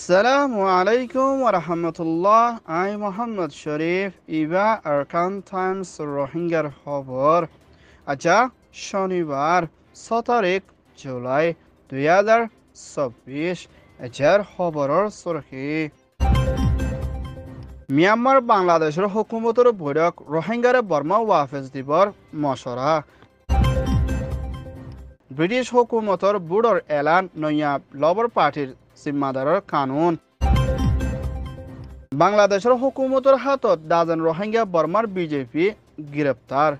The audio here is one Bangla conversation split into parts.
আসসালামু আলাইকুম ওয়া রাহমাতুল্লাহ। I Mohammad Sharif Iba Arkan Times রোহিঙ্গার খবর। আচ্ছা, শনিবার 17 জুলাই 2024 এজার খবরের সুরখি। মিয়ানমার বাংলাদেশের হুকুমতের বৈঠক রোহিঙ্গারে বর্মা ওয়াফেজ দিবর মশরা। ব্রিটিশ হুকুমতর বুড়র এলান নয়া লবর পার্টির জিম্মাদারের কানুন। বাংলাদেশের হুকুমতের হাতত ডাজন রোহিঙ্গা বর্মার বিজেপি গ্রেপ্তার।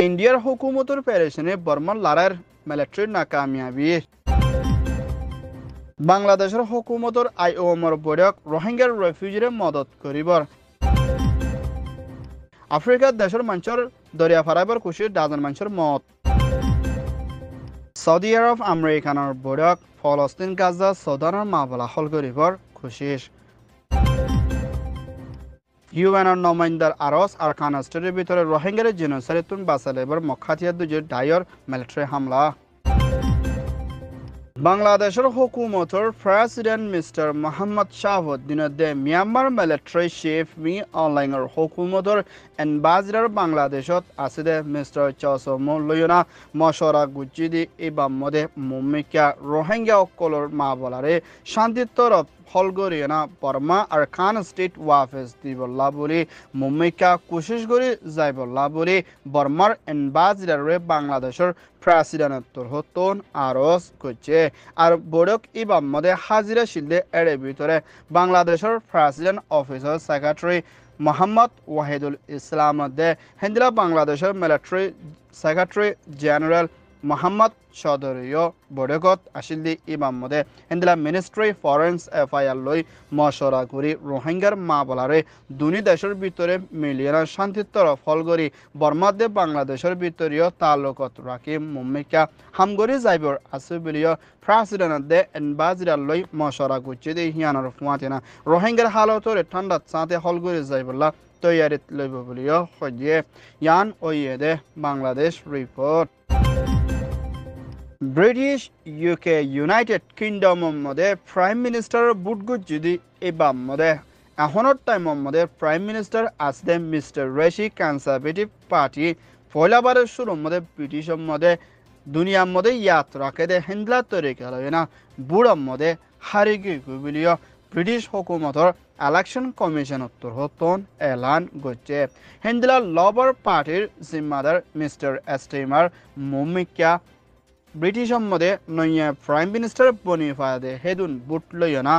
ইন্ডিয়ার হুকুমতের পেরেশনে বর্মার লড়াইয়ের মিলিটারির নাকামিয়াবি। বাংলাদেশের হুকুমতের আইওএমর বৈঠক রোহিঙ্গার রেফিউজিরে মদত করিবর। আফ্রিকার দেশের মানুষের দরিয়া ফারাইবর খুশি ডাজন মানুষের মত। সৌদি আরব আমেরিকানের বৈঠক ফলস্তিন গাজা সৌদানের মামলা হল করিবর খুশিস। ইউএনের নমাইন্দার আরস আর কানাস্টের ভিতরে রোহিঙ্গার জেনোসাইডতুন বাসালেবর মখাতিয়া দুজের ডায়র মিলিটারি হামলা। বাংলাদেশের হুকুমতের প্রেসিডেন্ট মিস্টার মোহাম্মদ শাহাবুদ্দিনে মিয়ানমার মিলিটারি চিফ মি অনলাইনের হুকুমতের এম্বাসিডার বাংলাদেশত আছে মিস্টার চসমো লয়না মশরা গুজিদি ইবামদে মুমিকা রোহিঙ্গা অকলর মা বলারে শান্তির তরফ হলগরিয়ানা বর্মা আর খান স্টেট ওয়াফেজ দিবল্লা বলে মুমিকা কোশিশ করে যাইবল্লা বলে বর্মার এম্বাসিডারে বাংলাদেশের প্রেসিডেন্টর হতন আরস করছে। আর বড়ক ইবাম মধ্যে হাজিরা শিলদে এর ভিতরে বাংলাদেশের president officer secretary Mohammad Wahidul Islam দে হিন্দিলা বাংলাদেশের মিলিটারি সেক্রেটারি জেনারেল মোহাম্মদ চৌধুরীও বৈঠকত আসিল ইমাম মধ্যে হিন্দিলা মিনিস্ট্রি ফরেন্স এফআইআর লই মশরা করি রোহিঙ্গার মা বলারে দুনি দেশের ভিতরে মিলিয়না শান্তির তরফ হলগরি বর্মাদে বাংলাদেশের ভিতরীয় তালুকত রাখি মুম্মিকা হামগরি যাইবর আছে বলিও প্রেসিডেন্ট দে এম্বাসিডার লই মশরা করছে দে হিয়ানোর ফুয়াতিনা রোহিঙ্গার হালতরে ঠান্ডা চাঁতে হলগরি যাইবল্লা তৈয়ারিত লইব বলিও সজিয়ে ইয়ান ওইয়ে দে Bangladesh report. British UK United কিংডমের মধ্যে প্রাইম মিনিস্টার বুটগুজ যদি এবার মধ্যে এখনের টাইমের মধ্যে প্রাইম মিনিস্টার আসলে মিস্টার রেশি কনজারভেটিভ পার্টি পয়লাবারের শুরুর মধ্যে ব্রিটিশের মধ্যে দুনিয়ার মধ্যে ইয়াত রাখে দে হিন্দলা তরিকা লয় না বুড়ার মধ্যে হারি গিয়ে ব্রিটিশ হুকুমতর ইলেকশন কমিশন উত্তর হতন এলান করছে। হিন্দলা লেবার পার্টির জিম্মাদার মিস্টার এস্টিমার মুমিকা ব্রিটিশের মধ্যে নয়া প্রাইম মিনিস্টার বনিফাদে হেদুন বুট লইনা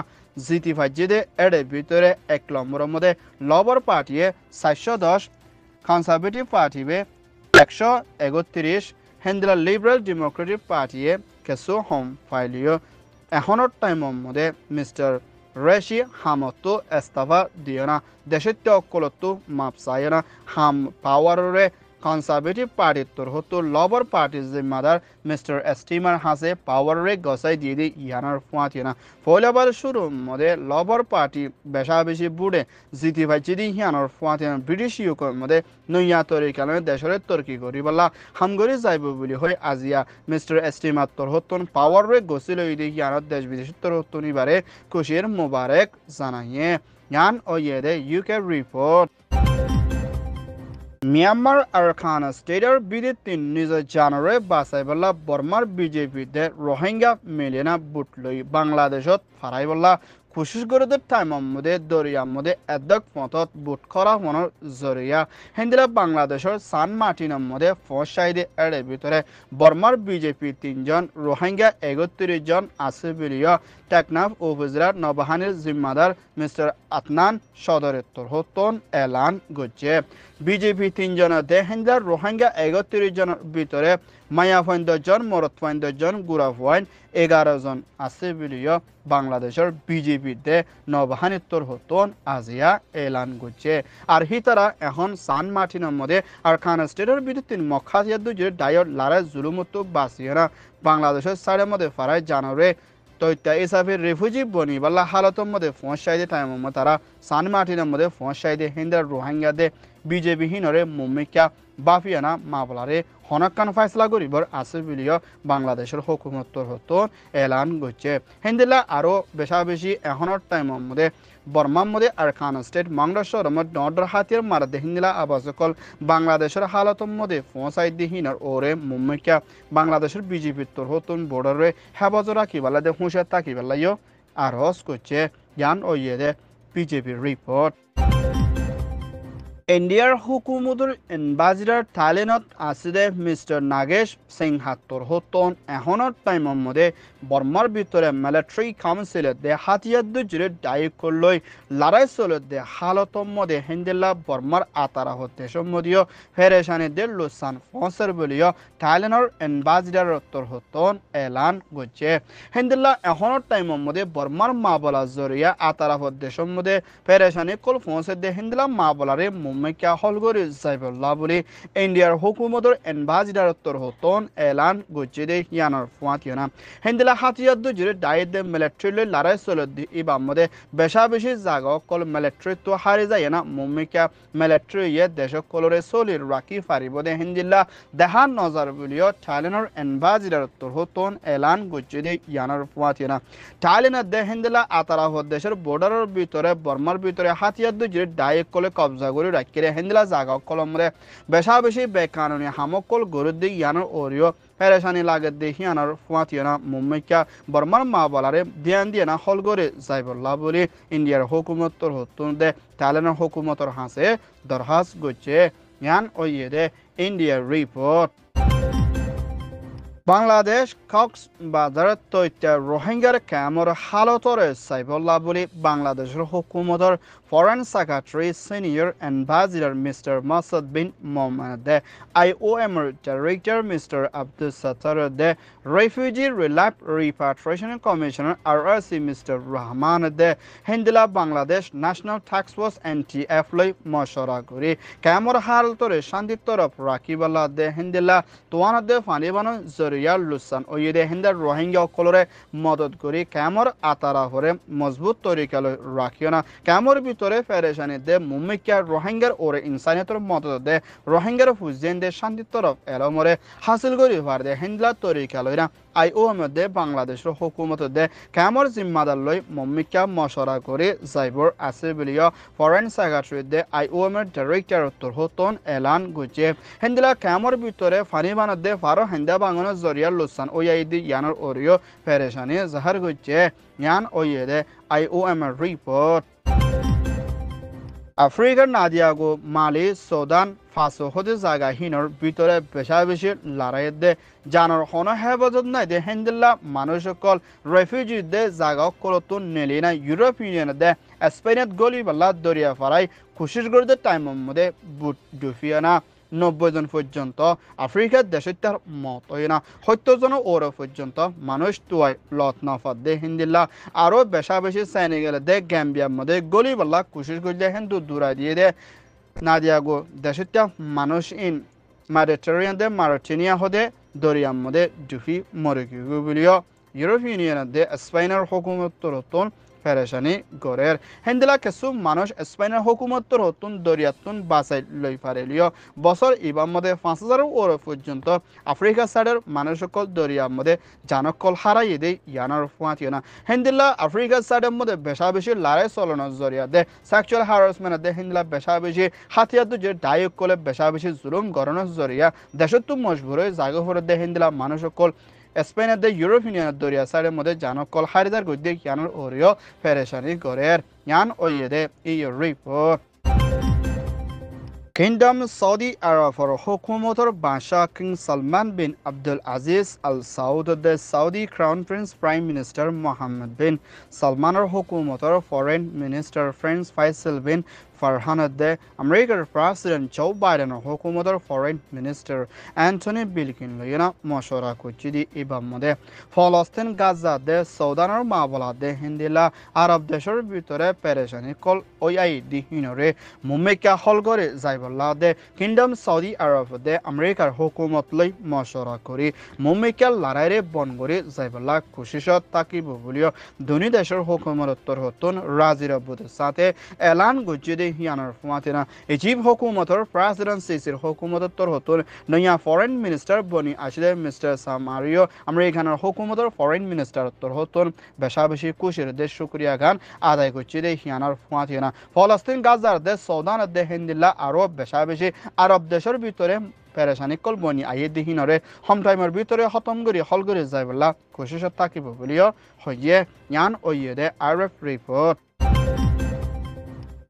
জিতি ফাজিদে এর ভিতরে 1 নম্বরের মধ্যে লেবার পার্টিয়ে 410 কনজারভেটিভ পার্টিবে 131 হিন্দলা লিবারেল ডেমোক্রেটিক পার্টিয়ে কিছু হোম ফাইলিও এখনের টাইমের মধ্যে মিস্টার রেশি হামতো এস্তাফা দিও না দেশের অকলতো মাপ চায় না হাম পাওয়ারে কনজারভেটিভ পার্টির তোর হতো লেবার পার্টির জিম্মাদার মিস্টার এস্টিমার হাসে পাওয়ারে গসাই দিয়ে দিয়ে ইয়ানার ফুয়াতিয়ে না ফয়লাবার শুরু মধ্যে লেবার পার্টি বেশা বেশি বুড়ে জিতি ভাই যদি হিয়ানোর ফুয়াতিয়ে ব্রিটিশ ইউকের মধ্যে নইয়া তরিকালে দেশের তর্কি করি বলা হামগরি যাইব বলে হয় আজিয়া মিস্টার এস্টিমার তোর হতন পাওয়ারে গসি লই দিয়ে হিয়ানোর দেশ বিদেশের তোর হতন এবারে খুশির মোবারক জানাইয়ে ইয়ান ও ইয়েদে ইউকে রিপোর্ট। মিয়ানমার আর খান স্টেটের বিদ্যুৎ নিজের জানারে বাসাইবল্লা বর্মার বিজেপি দে রোহিঙ্গা মিলিয়না বুট লই বাংলাদেশত ফারাইবল্লা কোশিশ করে টাইমের মধ্যে দরিয়ার মধ্যে এদক মতত বুট করা মনের জরিয়া হিন্দিলা বাংলাদেশের সান মার্টিনের মধ্যে ফসাইদে এর ভিতরে বর্মার বিজেপি 3 জন রোহিঙ্গা 31 জন আছে বলিয়া টেকনাফ উপজেলার নবাহানির জিম্মাদার মিস্টার আতনান সদরেত্তর হতন এলান করছে। বিজেপি 3 জনের দে হিন্দিলার রোহিঙ্গা 31 জনের ভিতরে মায়া ফাইন 10 জন মরত ফাইন 10 জন গুড়া ফাইন 11 জন আছে বলিয়া বাংলাদেশের বিজেপি দে নবাহানিত্তর হতন আজিয়া এলান করছে। আর হিতারা এখন সান মার্টিনের মধ্যে আর খান স্টেটের বিদ্যুৎ মখাতিয়া দুজের ডায়র লারায় জুলুমতো বাঁচিয়ে না বাংলাদেশের সাইডের মধ্যে ফারায় জানুয়ারি তৈত্যা ইসাফের রেফিউজি বনিবাল্লা হালতের মধ্যে ফসাইদে টাইমের মধ্যে তারা সান মার্টিনের মধ্যে ফসাইদে হিন্দার রোহিঙ্গা দে বিজেপি হিনরে মুমিকা বাফিয়ানা মাবলারে হনকান ফাইসলা করিবর আছে বুলিও বাংলাদেশের হুকুমতর হতন এলান করছে হিন্দিলা আরও বেশা বেশি এখনের টাইমের মধ্যে বর্মার মধ্যে আরকান স্টেট মংডাশ্বর নডর হাতিয়ার মারাদে হিন্দিলা আবাসকল বাংলাদেশের হালতর মধ্যে পৌঁছাই দিহিনার ওরে মুম্মিকা বাংলাদেশের বিজেপির তোর হতন বর্ডারে হেফাজত রাখিবেলা দে হুঁশিয়ার তাকিবেলাইও আরজ করছে জ্ঞান ওইয়ে বিজেপির রিপোর্ট ইন্ডিয়ার হুকুমতুর এম্বাসিডার থাইল্যান্ডত আছে মিস্টার নাগেশ সিং হাত্তর হতন এখনের টাইমের মধ্যে বর্মার ভিতরে মিলিটারি কাউন্সিলের দে হাতিয়ার দুজুরে দায়িত্ব করলই লড়াই চলে দে হালতর মধ্যে হিন্দিল্লা বর্মার আতারা হতে সম্মদীয় ফেরেশানি দে লুসান ফসের বলিও থাইল্যান্ডর এম্বাসিডার উত্তর হতন এলান করছে হিন্দিল্লা এখনের টাইমের মধ্যে বর্মার মা বলা জরিয়া আতারা হতে সম্মদে ফেরেশানি কল ফসের দে হিন্দিল্লা মা বলারে মুম্মিকা হলগরি সাইবুল্লাহ বলি ইন্ডিয়ার হুকুমতর এম্বাসিডার উত্তর হতন এলান করছে দে ইয়ানোর ফুয়াতিয়না হিন্দিলা হাতিয়ার দুজুরে দায়িত্ব দে মিলিটারি লড়াই চলে দি ইবার মধ্যে বেশা বেশি জায়গা কল মিলিটারি তো হারি যায় না মুম্মিকা মিলিটারি ইয়ে দেশ কলরে চলির রাখি ফারিব দে হিন্দিল্লা দেহান নজর বলিও থাইল্যান্ডর এম্বাসিডার উত্তর হতন এলান করছে দে ইয়ানোর ফুয়াতিয়না থাইল্যান্ডের দে হিন্দিলা আতারা দেশের বর্ডারের ভিতরে বর্মার ভিতরে হাতিয়ার দুজুরে দায়িত্ব কলে কবজা করে রাখিরে হিন্দিলা জায়গা কলমরে বেশা বেশি বেকানুনি হামকল গরুর দিক ইয়ানোর ওরিও পেরেশানি লাগে দেখি আনার ফুয়াতিয়না মুম্মিকা বর্মার মা বলারে ধ্যান দিয়ে না হলগরে যাইবল্লাহ বলি ইন্ডিয়ার হুকুমতর হতুন দে থাইল্যান্ডের হুকুমতর হাসে দরহাস গচ্ছে ইয়ান ওইয়ে দে ইন্ডিয়ার রিপোর্ট বাংলাদেশ কক্সবাজার তৈত্য রোহিঙ্গার ক্যামর হালতরে সাইবল্লাহ বলি বাংলাদেশের হুকুমতর foreign secretary senior ambassador mister Masud Bin Mohammad দে IOM director mister Abdul Sattar দে refugee relief repatriation commissioner RRC mister Rahman দে হিন্দিলা Bangladesh national task force NTF লই মশরা করি ক্যামর হালতরে শান্তি তরফ রাখিবাল্লাহ দে হিন্দিলা তোয়ান দে ফানিবানো জরিয়া লুসান ওইদে হিন্দার রোহিঙ্গা অকলরে মদত করি ক্যামর আতারা হরে মজবুত তরিকাল রাখিও না ক্যামর ভিতরে ফেরেশানি দে মুম্মিকা রোহিঙ্গার ওরে ইনসানিয়তর মদত দে রোহিঙ্গার ফুজেন দে শান্তি তরফ এলমরে হাসিল করি ভার দে হিন্দলা তরিকালই না IOM দে বাংলাদেশের হুকুমত দে ক্যামর জিম্মাদার লই মুম্মিকা মশরা করে যাইবর আছে বলিও ফরেন সেক্রেটারি দে IOM ডাইরেক্টর উত্তর হতন এলান গুছে হিন্দলা ক্যামর ভিতরে ফানিবান দে ফারো হিন্দা বাঙানোর জরিয়া লুসান ওয়াইদি ইয়ানোর ওরিও ফেরেশানি জাহার গুছে ইয়ান ওয়ে দে IOM রিপোর্ট আফ্রিকার নাদিয়াগো মালি সুদান ফাঁসো হতে জায়গা হিনর ভিতরে বেশা বেশি লড়াই দে জানোর হন হেফাজত নাই দে হিন্দিল্লা মানুষ সকল রেফিউজি দে জায়গা কলতুন নেলি না ইউরোপ ইউনিয়ন দে স্পেনিয়ত গলি বাল্লা দরিয়া ফারাই খুশির গড়ে টাইমের মধ্যে বুট ডুফিয়ানা 90 জন পর্যন্ত আফ্রিকার দেশের তার মত হয় না 70 জন ওর পর্যন্ত মানুষ তুয়াই লত নাফাত দে হিন্দিল্লা আরও বেশা বেশি সেনেগাল দে গ্যাম্বিয়ার মধ্যে গলিবাল্লা কুশিস করলে হিন্দু দূরা দিয়ে দে নাদিয়াগো দেশের মানুষ ইন মেডিটেরিয়ান দে মারটিনিয়া হদে দরিয়ার মধ্যে ডুফি মরে বুলিও ইউরোপিয়ান ইউনিয়ন দে স্পেনের হুকুমত রতন ফেরেশানি গড়ের হিন্দিলা কিছু মানুষ স্পেনের হুকুমতর হতুন দরিয়াতুন বাসাই লই পারেলিও বছর ইবার মধ্যে 5000 ওর পর্যন্ত আফ্রিকা সাইডের মানুষ সকল দরিয়ার মধ্যে জানকল হারাইয়ে দেয় ইয়ানোর ফুয়াতিও না হিন্দিলা আফ্রিকা সাইডের মধ্যে বেশা বেশি লড়াই চলানোর জরিয়া দে সেক্সুয়াল হ্যারাসমেন্ট দে হিন্দিলা বেশা বেশি হাতিয়ার যে ডায়ক কলে বেশা বেশি জুলুম গড়ানোর জরিয়া দেশত মজবুর হয়ে জায়গা ফরে দে হিন্দিলা মানুষ সকল স্পেনের দে ইউরোপ ইউনিয়নের দরিয়া সাইডের মধ্যে জানকল হারিদার গদ্যে ইয়ানোর ওরিও ফেরেশানি গড়ের ইয়ান ওয়ে দে report Kingdom Saudi Arabia hukumator Basha King Salman bin Abdul Aziz Al Saud the Saudi Crown Prince Prime Minister Mohammed bin Salman hukumator Foreign Minister Prince Faisal bin Farhan the American President Joe Biden hukumator Foreign Minister Anthony Blinken loyana মশরা করছি দি ইবার মধ্যে ফলস্তিন গাজা দে সৌদানের মাবলা দে হিন্দিলা আরব দেশের ভিতরে পেরেশানি কল ওই দি হিনরে মুম্মিকা হল করে যাইবল্লা দে কিংডম সৌদি আরব দে আমেরিকার হুকুমত লই মশরা করি মুম্মিকা লড়াইরে বন করে যাইবল্লা কোশিশত তাকিব বলিও দুনি দেশের হুকুমত উত্তর হতুন রাজির বুদের সাথে এলান গুজি দে hianar fuatina Egypt hukumator president sisir hukumator torhotor noya foreign minister boni ashide Mr. Samario Americaner hukumator foreign minister torhotor beshabeshi kushir de shukriya gan aday kochide hianar fuatina Palestine Gazar de Sudan de Hindilla Arab beshabeshi Arab deshor bitore পেরেশানি কলবনি আইয়ে দিহিনরে হম টাইমের ভিতরে খতম করে হল করে যাইবলা কোশিশত থাকিব বলিও হইয়ে ইয়ান ওইয়ে RF report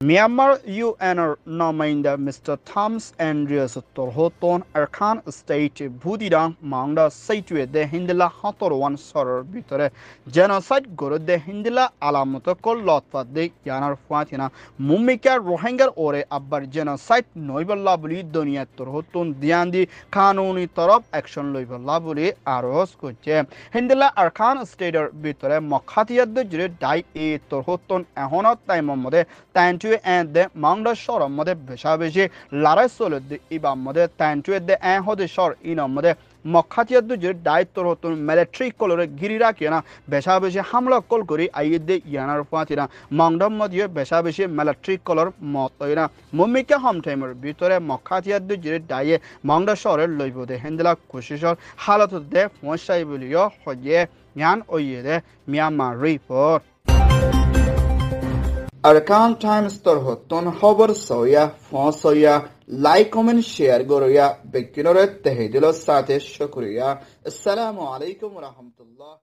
Myanmar UNR Namainda Mr. Thomas Andreas Torhoton Arkan State Budidang Mangda Saitue de Hindila Hatorwan Soror Bitore Genocide Guru de Hindila Alamotokol Lotfa de Yanar Fatina Mumika Rohingya Ore Abbar Genocide Noibala Buli Dunia Torhoton Diandi Kanuni Torop Action Loibala Buli Aros Kuche Hindila Arkan State Bitore Mokhatia de Jure Dai E Torhoton Ahonat Taimomode Tantu and the Mangda Shore Mode Beshabeshi Larasol the Iba Mode Tantu the Ahode Shore in a Mode Mokhatia Dujir died Torotun military color Girirakiana Beshabeshi Hamla Kolkuri Ayede Yanar Fatina Mangda Modia Beshabeshi military color Motoina Mumika Hometimer Bitore Mokhatia Dujir Daye Mangda Shore Loibo de Hendela Kushishor Halato de Moshaibulio Hoye Yan Oyede Myanmar Report Arkan Times Torhoton Hover Soya Fon Soya Like comment share Goroya Bekinore Tehedilo Sate Shukriya Assalamu alaikum wa rahmatullah